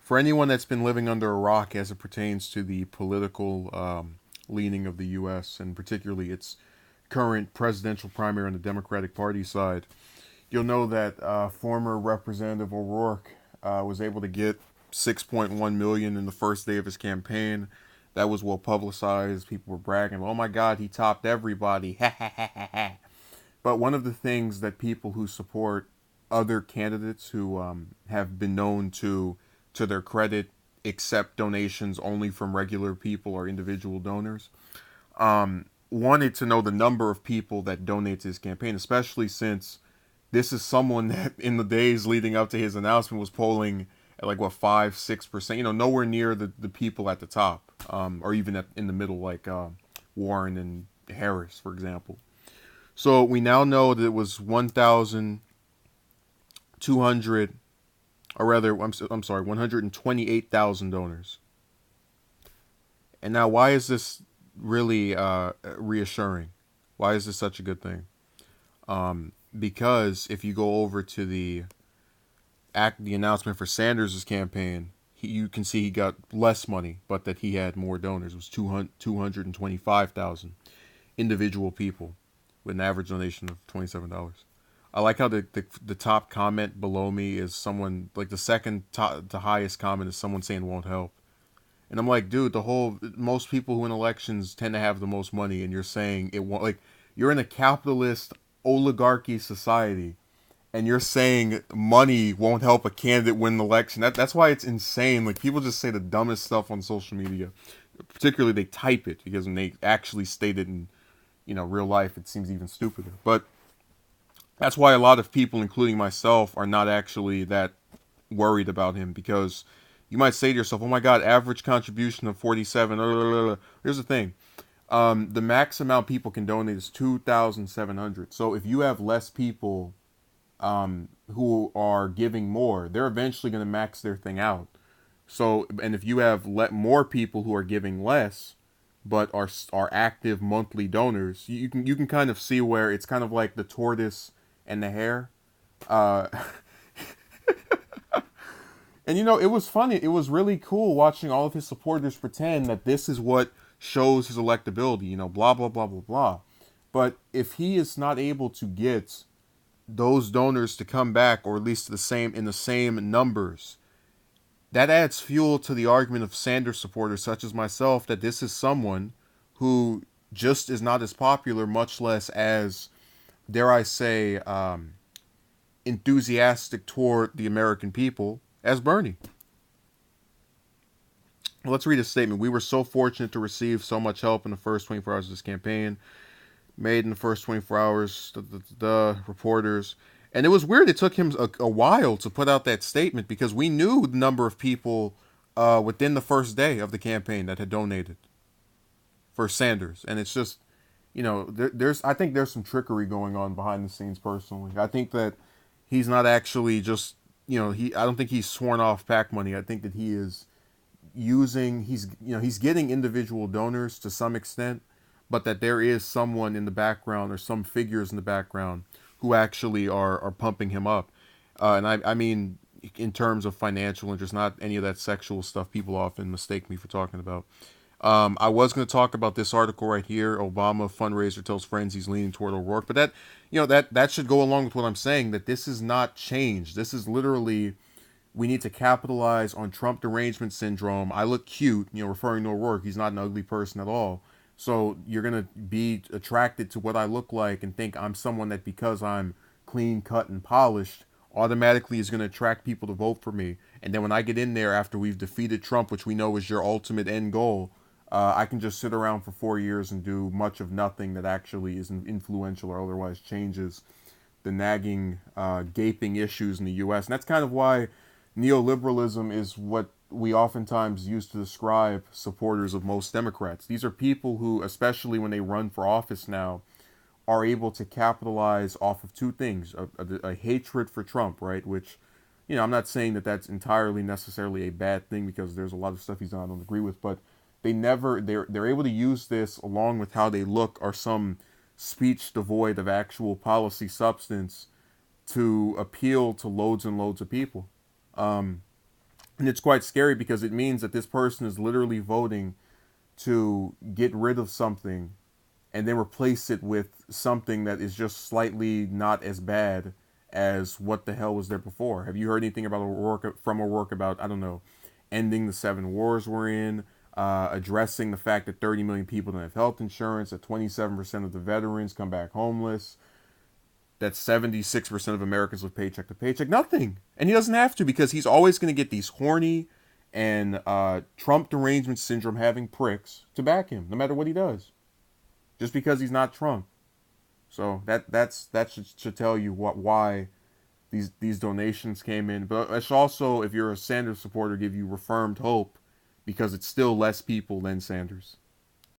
For anyone that's been living under a rock as it pertains to the political leaning of the U.S. and particularly its current presidential primary on the Democratic Party side, you'll know that former Representative O'Rourke was able to get 6.1 million in the first day of his campaign. That was well publicized. People were bragging, "Oh my God, he topped everybody!" But one of the things that people who support other candidates who have been known to their credit, accept donations only from regular people or individual donors, wanted to know the number of people that donate to his campaign, especially since this is someone that in the days leading up to his announcement was polling at like what 5-6%. Nowhere near the people at the top, or even in the middle, like Warren and Harris, for example. So we now know that it was 1,200, or rather, I'm sorry, 128,000 donors. And now, why is this really reassuring? Why is this such a good thing? Because if you go over to the announcement for Sanders' campaign, you can see he got less money, but that he had more donors. It was 225,000 individual people with an average donation of $27. I like how the top comment below me is someone, like the second to highest comment is someone saying won't help. And I'm like, dude, most people who win elections tend to have the most money, and you're saying it won't. Like, you're in a capitalist oligarchy society, and you're saying money won't help a candidate win an election. That's why it's insane. Like, people just say the dumbest stuff on social media. Particularly, they type it, because when they actually state it in real life, it seems even stupider. But that's why a lot of people, including myself, are not actually that worried about him, because you might say to yourself, "Oh my God, average contribution of 47." Here's the thing: the max amount people can donate is 2,700. So if you have less people who are giving more, they're eventually going to max their thing out. So, and if you have more people who are giving less, but are active monthly donors, you can kind of see where it's kind of like the tortoise and the hare. Uh, and it was funny. It was really cool watching all of his supporters pretend that this is what shows his electability. Blah blah blah blah blah. But if he is not able to get those donors to come back, or at least in the same numbers, that adds fuel to the argument of Sanders supporters such as myself that this is someone who just is not as popular, much less as, dare I say, enthusiastic toward the American people as Bernie. Well, let's read a statement. "We were so fortunate to receive so much help in the first 24 hours of this campaign. Made in the first 24 hours, the reporters." And it was weird. It took him a while to put out that statement, because we knew the number of people within the first day of the campaign that had donated for Sanders. And it's just, I think there's some trickery going on behind the scenes. Personally, I think that he's not actually just, I don't think he's sworn off PAC money. I think that he is he's getting individual donors to some extent, but that there is someone in the background, or some figures in the background, who actually are pumping him up. And I mean, in terms of financial interest, not any of that sexual stuff people often mistake me for talking about. I was going to talk about this article right here. Obama fundraiser tells friends he's leaning toward O'Rourke, but that should go along with what I'm saying, that this is not change. This is literally, we need to capitalize on Trump derangement syndrome. I look cute, referring to O'Rourke. He's not an ugly person at all. So you're going to be attracted to what I look like and think I'm someone that, because I'm clean cut and polished, automatically is going to attract people to vote for me. And then when I get in there after we've defeated Trump, which we know is your ultimate end goal, I can just sit around for 4 years and do much of nothing that actually is influential or otherwise changes the nagging, gaping issues in the U.S. And that's kind of why neoliberalism is what we oftentimes use to describe supporters of most Democrats. These are people who, especially when they run for office now, are able to capitalize off of two things: a hatred for Trump, right? Which, I'm not saying that that's entirely necessarily a bad thing, because there's a lot of stuff he's done I don't agree with, but they're able to use this, along with how they look, or some speech devoid of actual policy substance, to appeal to loads and loads of people. And it's quite scary because it means that this person is literally voting to get rid of something and then replace it with something that is just slightly not as bad as what the hell was there before. Have you heard anything about O'Rourke about, I don't know, ending the 7 wars we're in, addressing the fact that 30 million people don't have health insurance, that 27% of the veterans come back homeless, that 76% of Americans live paycheck to paycheck? Nothing. And he doesn't have to, because he's always going to get these horny and Trump derangement syndrome having pricks to back him, no matter what he does, just because he's not Trump. So that should tell you why these donations came in. But it's also, if you're a Sanders supporter, give you reaffirmed hope, because it's still less people than Sanders.